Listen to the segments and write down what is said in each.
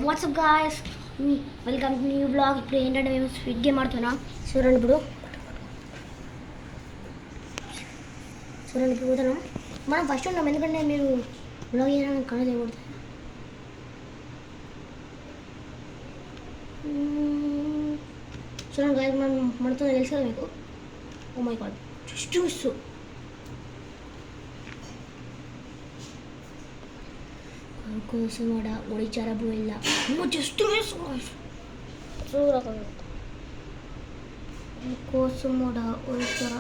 WhatsApp guys, welcome to new blog. ఇప్పుడు ఏంటంటే మేము స్విగ్ గేమ్ ఆడుతున్నాం. చూడండి ఇప్పుడు పోతున్నాం. మనం ఫస్ట్ ఉన్నాం, ఎందుకంటే మీరు బ్లాగ్ చేయడానికి కళ్ళు చేయకూడదు. చూడండి గాయస్, మనం మనతో తెలుసు కదా మీకు. ఓ మై గాడ్, చూస్తూ కోసం ఒడిచారా పోయిల్లా జస్ట్ కోసం ఒడిచారా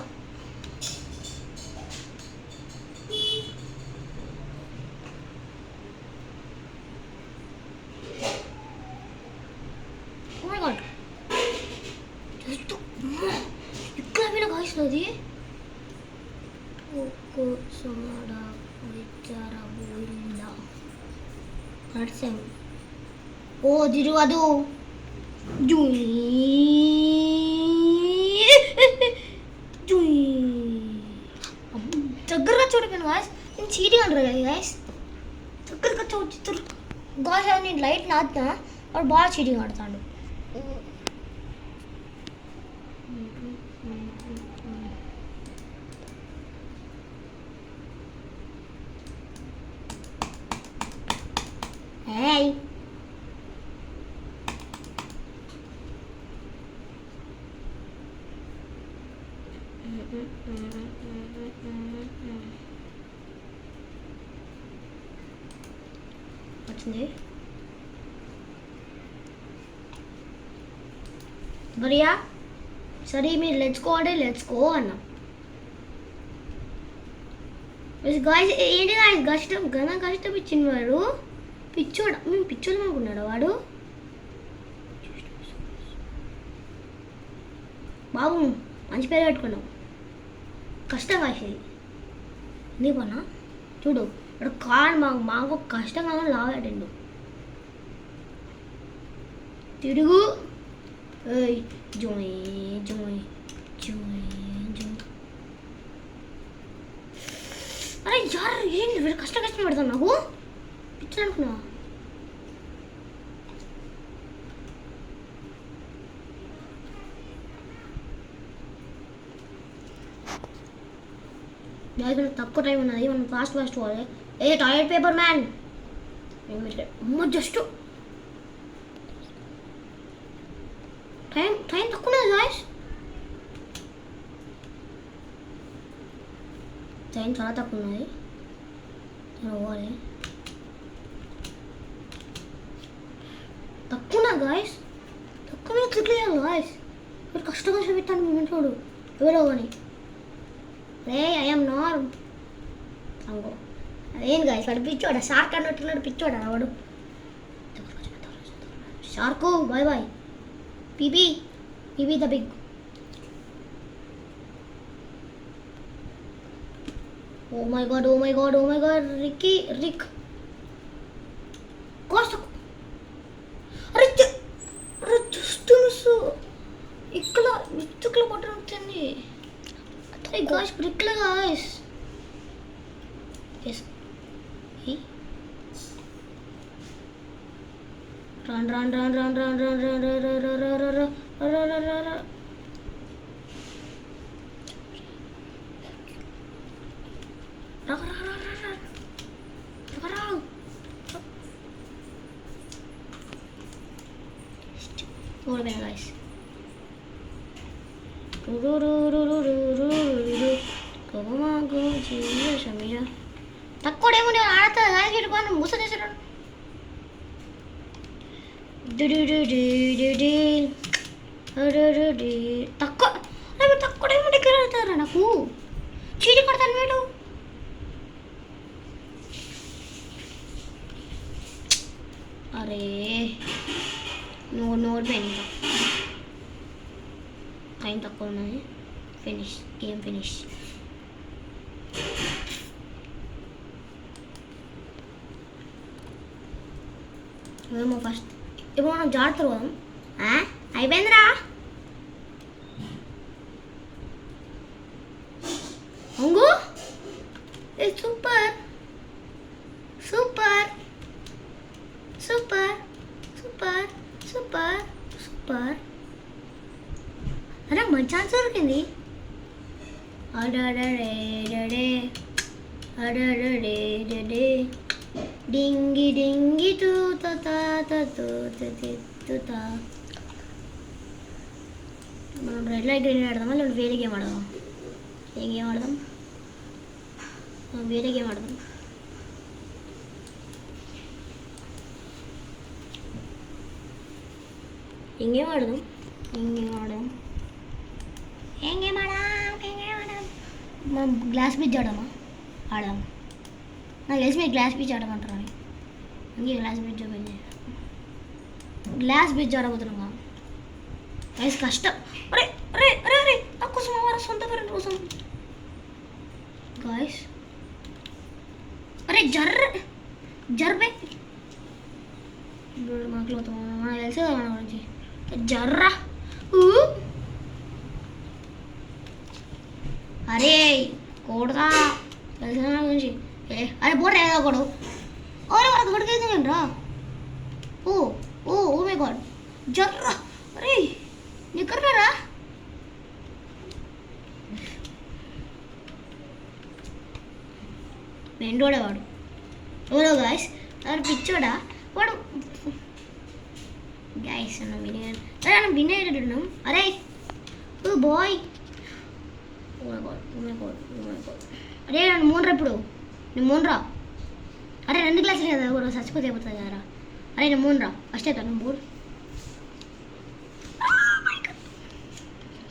జస్ట్ ఇక్కడ మీద కాయిస్తుంది. కోసం ఒడిచారా పోయిల్లా నడిచాం. ఓ తిరుగదు దగ్గరగా చూడకండి గాయస్, నేను చీటింగ్ అంటారు కదా గాయస్. దగ్గరగా చూస్తారు గాయస్. నేను లైట్ నాటుతా, వాడు బాగా చీటింగ్ ఆడతాడు. Hey. వచ్చింది మరియా. సరే మీరు లెట్స్ గో అంటే లెట్స్ గో అన్నా. గాయస్ ఏంటి గాయస్, కష్టం ఇచ్చింది వాడు. పిచ్చోడు, మేము పిచ్చోడు అనుకున్నాడు వాడు. బాబు మంచి పేరు పెట్టుకున్నావు. కష్టం కాసేది ఎందుకు పన్నా. చూడు ఇప్పుడు కార్ మాకు కష్టం కావాలని లాగాడండు. తిరుగు జోయ్ జోయ్ జోయ్ జోయ్. అరే యార్ ఏంటి కష్టం పెడతాను నాకు పిచ్చోడు అనుకున్నా. తక్కువ టైం ఉన్నది, మనం ఫాస్ట్ పోవాలి. ఏ టాయిలెట్ పేపర్ మ్యాన్ అమ్మ జస్ట్ టైం తక్కువ ఉన్నది గాయస్. టైం చాలా తక్కువ ఉన్నది, పోవాలి. తక్కువ గాయస్, తక్కువ మీద క్లిక్ చేయాలి గాయస్. మీరు కష్టంగా చూపిస్తాను మీ ఇంట్లో ఎవరో అని. రే ఐఎమ్ నార్మ్ అంగో. అదేం గాయస్, వాడు పిచ్చోడా, షార్క్ అన్నట్టున్నాడు. పిచ్చోడా వాడు. Shark bye bye. పీపీ the big. Oh my god రిక్ కోస్త. అరే జస్ట్ మిస్. ఇక్కడ మిత్తుకులో పట్టడం వచ్చింది. Hey guys, brickla guys. Yes. Hey. Run. More than guys. తక్కువ ఏమో ఆడతా ముసలేసాడు. తక్కువ టైం దగ్గర ఆడతారా నాకు చీటి కొడతాను వీడు. అరే నోట్ పోయింది. టైం తక్కువ ఉన్నది. Game finish. మేము ఫస్ట్ ఇప్పుడు మనం జాగ్రత్త పోదాం. అయిపోయిందిరా. అంగు super super super super super super. అరే మంచి ఛాన్స్ దొరికింది. డింగి డింగి తూ తా. మనం రెడ్ లైట్ గ్రీన్ ఆడదామా లేదా వేరే గేమ్ ఆడదాం? ఏం గేమ్ ఆడదాం? వేరే గేమ్ ఆడదాం. ఏం గేమ్ ఆడదాం? మనం గ్లాస్ బీచ్ ఆడదామా? ఆడదాం. నాకు తెలిసి మీరు గ్లాస్ బీచ్ ఆడమంటారు అని అందుకే గ్లాస్ బీచ్ ఓపెన్ చేయాలి. గ్లాస్ బీచ్ ఆడబోతున్నాం. గైస్ కష్టం. అరే అరే అరే అరే నా కోసం వారి సొంత ఫ్రెండ్ కోసం గాయస్. అరే జర్బే మాకు మనకు తెలుసు కదా మన గురించి. జర్రా అరే కొడతా తెలిసిన మన గురించి. అరే పోటీ ఏదో ఒకడు మనకు కొడుకేది రా. ఓ ఓ ఓ మై గాడ్ జర్రా. అరే నిక్కర్రా మెండోడే వాడు. ఎవరో గాయస్ వాడు పిచ్చోడా వాడు. గాయస్ అన్న వినేటట్టున్నాం. అరే ఓ బాయ్. అరే నన్ను మూనరా ఇప్పుడు. నేను మూనరా. అరే 2 క్లాసులు కదా కూడా చచ్చిపోతే అయిపోతుంది కదరా. అరే నేను మూనరా ఫస్ట్ అవుతాను. నేను మూడు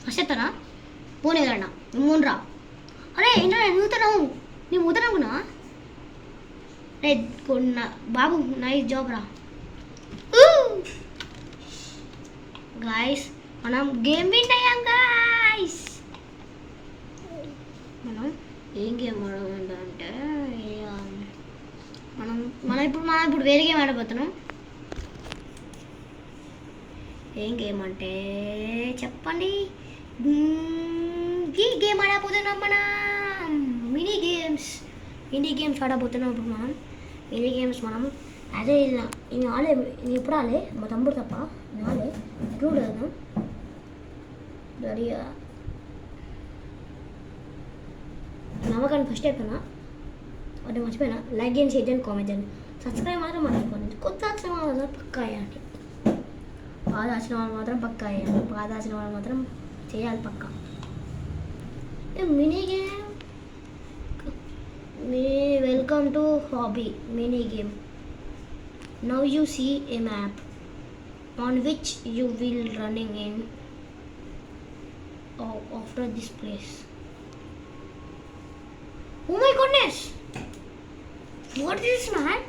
ఫస్ట్ అవుతానా? పోనీ కదన్నా నువ్వు మూనరా. అరే ఏంటో నేను ఊతున్నావు. నేను ఊతనవునా? రే కొన్న బాబు నైస్ జాబ్ రా. గాయస్ మనం గేమ్ విన్ అయ్యాం గాయస్. మనం ఏం గేమ్ ఆడమంటే మనం ఇప్పుడు వేరే గేమ్ ఆడబోతున్నాం. ఏం గేమ్ అంటే చెప్పండి. ఈ గేమ్ ఆడబోతున్నాం మనం. మినీ గేమ్స్ ఆడబోతున్నాం ఇప్పుడు మనం. మినీ గేమ్స్ మనం అదే ఇది ఆలే ఇది ఎప్పుడు ఆలే మా తమ్ముడు తప్ప ఆలే ఇప్పుడు కదా రెడీగా నమ్మకాన్ని ఫస్ట్ అయిపోయినా అంటే మర్చిపోయినా. లైక్ చేయండి, షేర్ చేయండి, కామెంట్ చేయండి, సబ్స్క్రైబ్ మాత్రం మర్చిపోండి. కొత్త వచ్చిన వాళ్ళు మాత్రం పక్కా అయ్యండి. బాధ వచ్చిన వాళ్ళు మాత్రం పక్కా అయ్యండి. బాధ వచ్చిన వాళ్ళు మాత్రం చేయాలి పక్కా. Mini game welcome to hobby mini game. Now you see a map on which you will running in after this place. Oh my goodness! What is this, man?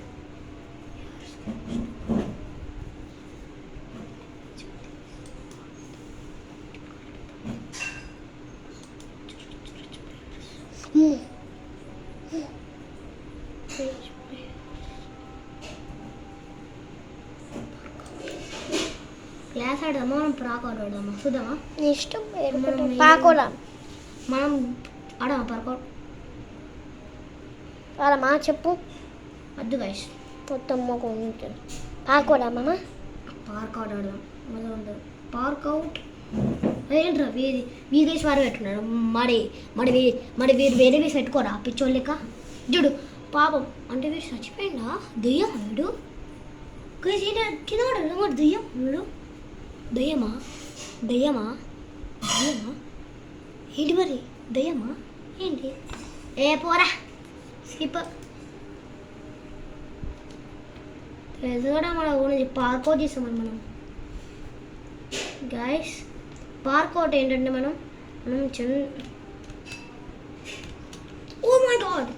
Class ఆడదామా మనం ప్రాకౌట్ ఆడదామా చూద్దామా? ఇష్టం పాకోడా మనం ఆడమా పార్కౌట్ ఆడమా చెప్పు. వద్దు గైస్ మొత్తం పాకోడా మామ పార్కౌట్ ఆడదాం. మళ్ళీ ఉండదు పార్కౌట్. ఏంట్రా వీధేసి వారు పెట్టున్నారు. మడి వీరు వేరే వేసి పెట్టుకోరా పిచ్చోళ్ళు లెక్క. చూడు పాపం అంటే వీడు చచ్చిపోయిందా? దెయ్యం వీడు కింద వాడు దెయ్యం వీడు. దయ్యమా ఏంటి మరి? దయ్యమా ఏంటి? ఏ పోరా స్కిప్ కూడా మన గురించి పార్కౌట్ చేస్తామని మనం. గైస్ పార్కౌట్ ఏంటంటే మనం ఓ మై గాడ్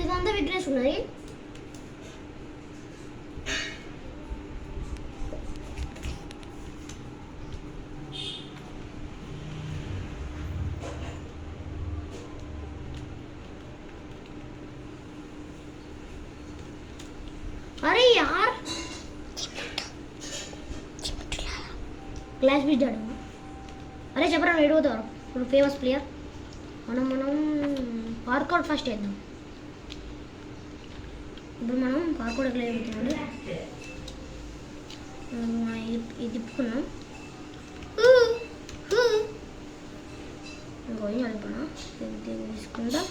ఇదంతా విగ్నేష్ ఉన్నది. अरे यार क्लास भी जाड़ा. अरे చెప్పరా నేను ఎడుగుతారు ఇప్పుడు ఫేమస్ ప్లేయర్. మనం పార్కౌట్ ఫస్ట్ చేద్దాం. ఇప్పుడు మనం పార్కోడకి లేకపోతున్నాడు ఇది తిప్పుకున్నాం ఇంకోయి నడుపునా తీసుకుంటా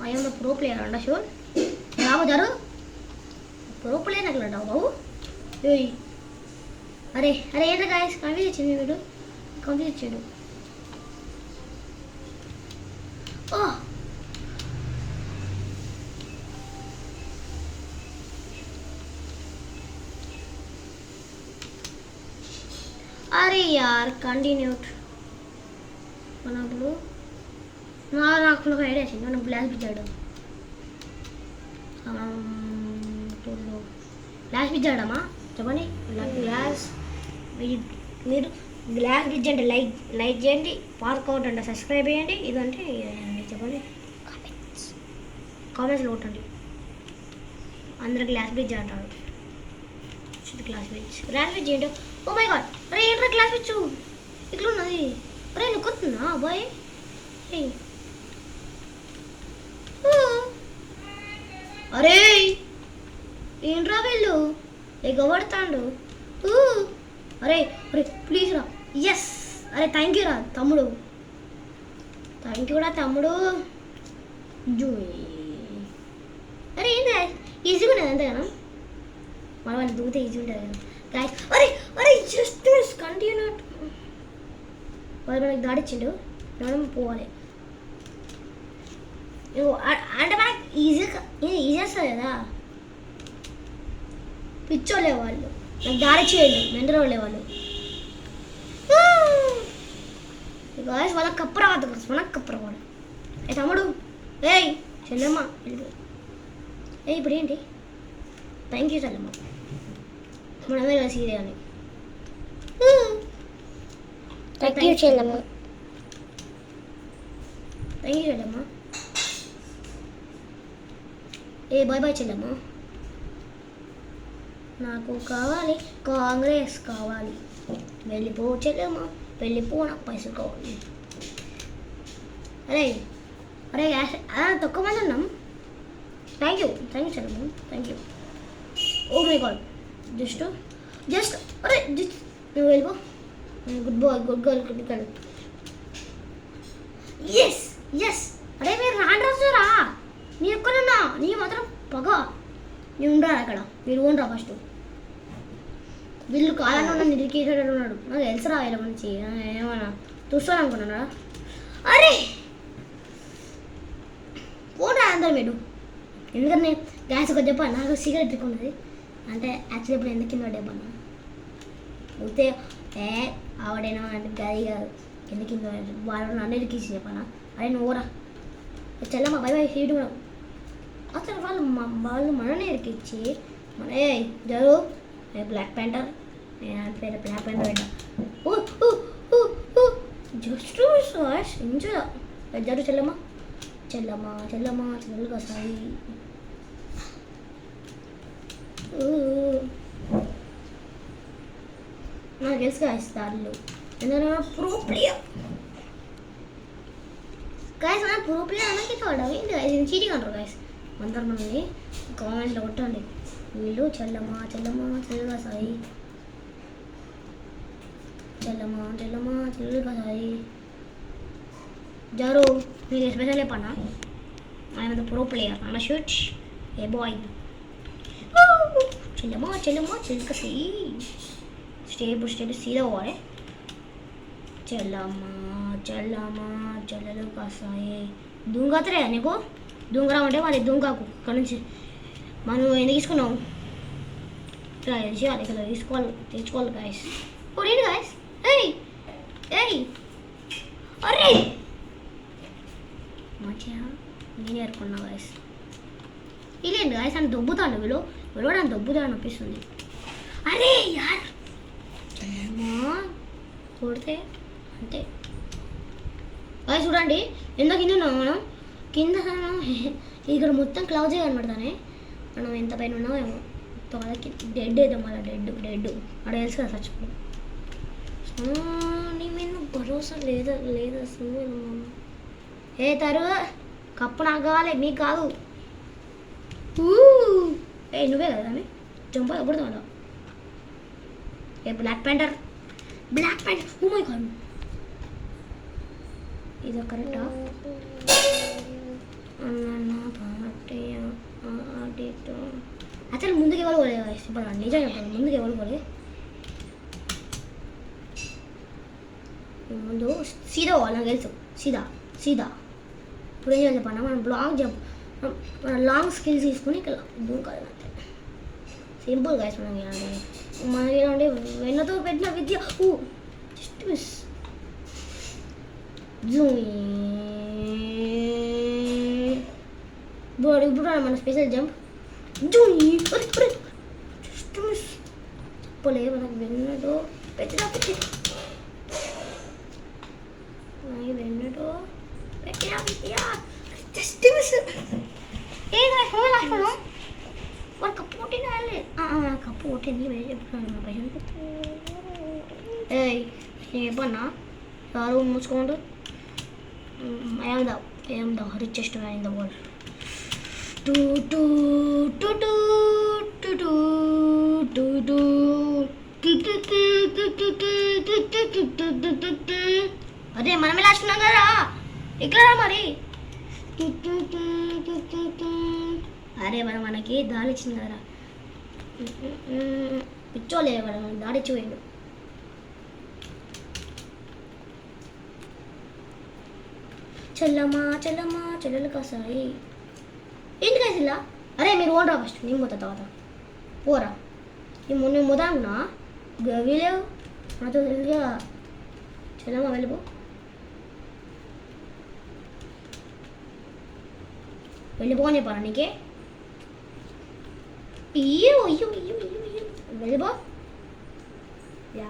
ఐఎమ్ ద ప్రో ప్లేయర్ అంట షూర్ బాబు జారు ప్రో ప్లేయర్ అట్లా బాబు ఏయ్ అరే అరే ఏంటో గాయస్ కన్ఫ్యూజ్ ఇచ్చింది వీడు కన్ఫ్యూజ్ ఇచ్చాడు अरे यार कंटिन्यूड మనప్పుడు నాకు ఒక ఐడియా వచ్చింది మనం గ్లాస్ పిచ్చాడు గ్లాస్ పిచ్చాడమ్మా చెప్పండి గ్లాస్ మీరు గ్లాస్ బ్రిడ్జ్ అంటే లైక్ చేయండి పార్క్అవుట్ అంటే సబ్స్క్రైబ్ చేయండి ఇదంటే చెప్పండి కామెంట్స్లో కొట్టండి అందరు గ్లాస్ బ్రిడ్జ్ అంటారు గ్లాస్ బ్రిడ్జ్ ఏంటో ఓ మై గాడ్ అరే ఏంట్రా గ్లాస్ బ్రిడ్జ్ ఇట్లా ఉన్నది అరే నువ్వు కొత్తున్నా అబ్బాయి అరే ఏంట్రా వీళ్ళు ఎగబడతాడు అరే అరే ప్లీజ్ రా ఎస్ అరే థ్యాంక్ యూ రా తమ్ముడు థ్యాంక్ యూ రా తమ్ముడు అరే ఏంటి ఈజీగా ఉన్నది అంతేనా మన వాళ్ళు దూతే ఈజీ ఉంటుంది కదా గాయస్ అరే అరే జస్ట్ కంటిన్యూ వాళ్ళు మనకి దాడిచ్చిండు మనం పోవాలి అంటే మనకి ఈజీగా వస్తుంది కదా పిచ్చోళ్ళే వాళ్ళు నాకు దాడి చేయండి మెంటల్ వాళ్ళే వాళ్ళు గాయస్ వాళ్ళకి కప్పర వద్ద మనకు కప్పర వాడు ఏ తమ్ముడు ఏయ్ చెల్లెమ్మ ఏ ఇప్పుడు ఏంటి థ్యాంక్ యూ చెల్లెమ్మ మనమే కలిసి చేయాలి థ్యాంక్ యూ చెల్లెమ్మ thank you Chellemma A bye bye చెల్లెమ్మ నాకు కావాలి కాంగ్రెస్ కావాలి వెళ్ళిపో చెల్లెమ్మ వెళ్ళిపో నాకు పైసలు కావాలి అరే అరే తక్కువ మంది ఉన్నాం థ్యాంక్ యూ చెల్లెమ్మ thank you oh my God just అరే జస్ట్ నువ్వు వెళ్ళిపో good boy good girl good girl yes yes అరే మీరు రాండి రాజురా నీ ఎక్కడన్నా నీ మాత్రం పగ నీ ఉండరా అక్కడ మీరు ఓనరా ఫస్ట్ వీళ్ళు కాలంలో ఉన్న నిరికేటెడ్ ఉన్నాడు నాకు తెలుసురా ఇలా మంచి ఏమన్నా చూస్తాను అనుకున్నారా అరే పోనరా అందరు మీరు ఎందుకంటే గ్యాస్ ఒక చెప్పాను నాకు సిగరెట్ తిక్కున్నది అంటే యాక్చువల్లీ ఇప్పుడు ఎందుకు కింద పడ్డా పోతే ఆవిడైనా అంటే గది కాదు ఎందుకు కింద వాళ్ళు నన్ను ఇరికిచ్చి చెప్పానా అరే నువ్వురా చెల్లమ్మ బై బై హీడు అసలు వాళ్ళు మననే ఇరికిచ్చి మన జరు బ్లాక్ ప్యాంటర్ నేను పేరు బ్లాక్ ప్యాంటర్ పెట్టా జస్ట్ ఇంచు జరు చెల్లమ్మ చెల్లెలుగా సాయి నాకు తెలుసు గాయస్ దారిలో ఎందుకంటే ప్రో ప్లేయర్ గాయస్ మన ప్రో ప్లేయర్ అన్నకి చూడడం ఏంటి గాయస్ ఇది చీటింగ్ అంటారు గాయస్ అందరు మనల్ని కామెంట్స్లో కొట్టండి వీళ్ళు చెల్లెలుగా సాయి చెల్లెలుగా సాయి జరు నీకు ఎస్పెషల్ చెప్పన్నా ఐఎమ్ ద ప్రో ప్లేయర్ అన్న షూట్ ఏ బాయ్ చెల్లెలుగా సాయి స్టేబుల్ సీదా పోవాలి చెల్లెలు కాసాయి దూంగతరే నీకు దూంగరా అంటే మరి దూంగాకు ఇక్కడ నుంచి మనం ఎందుకు తీసుకున్నాం ఇక్కడ చేయాలి ఇక్కడ తెచ్చుకోవాలి గాయస్ ఏంటి గాయస్ ఏయ్ అరే మంచిగా నేను ఏరుకున్నా గాయస్ ఇదేంటి గాయస్ అని దొబ్బుతాను వీళ్ళు అని దొబ్బుతాను అనిపిస్తుంది అరే యార్ కొడితే అంతే అది చూడండి ఎంత కింద ఉన్నాం మనం కింద ఇక్కడ మొత్తం క్లౌజే కనబడతానే మనం ఎంత పైన ఉన్నామో ఏమో వాళ్ళకి డెడ్ అయితే మళ్ళీ డెడ్ అక్కడ తెలుసు కదా చచ్చిపో నీ మీద భరోసా లేదా అసలు ఏ తరు కప్పు నాకు కావాలి మీకు కాదు. ఏ నువ్వే కదా అని జంప్ కొడుతున్నా. ఏ బ్లాక్ ప్యాంటర్ ఓ మై గాడ్, ఇది కరెక్టా? అసలు ముందుకు ఎవరు పోలేదు ఇప్పుడు నిజం చెప్పాలి. ముందుకు ఎవరు పోలే, ముందు సీదా పోవాలి నాకు తెలుసు. సీదా ఇప్పుడు ఏం చేయాలి చెప్పండి, మనం బ్లాక్ జంప్ మన లాంగ్ స్కిల్స్ తీసుకుని ఇక్కడ దూకాలి అంతే. Simple guys. మనం ఏమంటే వెన్నతో పెట్టిన విద్య. Just miss. ఇప్పుడు మన స్పెషల్ జంప్. Just miss. చెప్పలే మనకు వెన్నతో పెట్టిన విద్య. వెన్నతో పెట్టిన విద్య. Just miss. వాడు కప్పు కొట్టిన కప్పు కొట్టింది వేరే చెప్తున్నాను పైసలు. నేను చెప్పన్నా ఎవరు మూసుకోండు. I'm the richest man in the world. అదే మనమే లాస్తున్నాం కదా, ఇక్కడ మరి. అరే వాడు మనకి దాడి ఇచ్చింది కదరా, పిచ్చోలే వాడు మనకి దాడి ఇచ్చిపోయిండు. చెల్లమ్మా చెల్లెలు కాసాయి ఏంటి కాసిల్లా? అరే మీరు ఓనరా ఫస్ట్, నేను పోతా తర్వాత. పోరా నేను మొదలున్నా గవిలేవు నాతో తెలుసుగా. చెల్లమ్మ వెళ్ళిపో. వెళ్ళిపోని చెప్పారా నీకే? అయ్యో వెళ్ళిపో. యా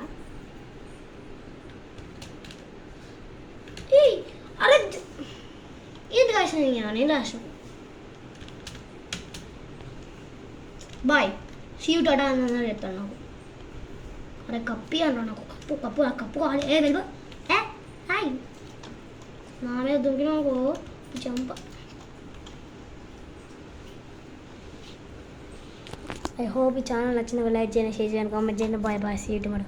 అరే ఏంటి కాసిన నేను రాసిన. బాయ్ సీ యూ టాటా అని చెప్తాను నాకు. అరే కప్పి అన్నా నాకు, కప్పు కావాలి. వెళ్ళిపో. హాయ్ నా మీద దుంకినాకు చంప. ఐ హోప్ ఈ ఛానల్ నచ్చిన లైక్ చేయండి, షేర్ చేయండి, కామెంట్ చేయండి. Bye see you tomorrow.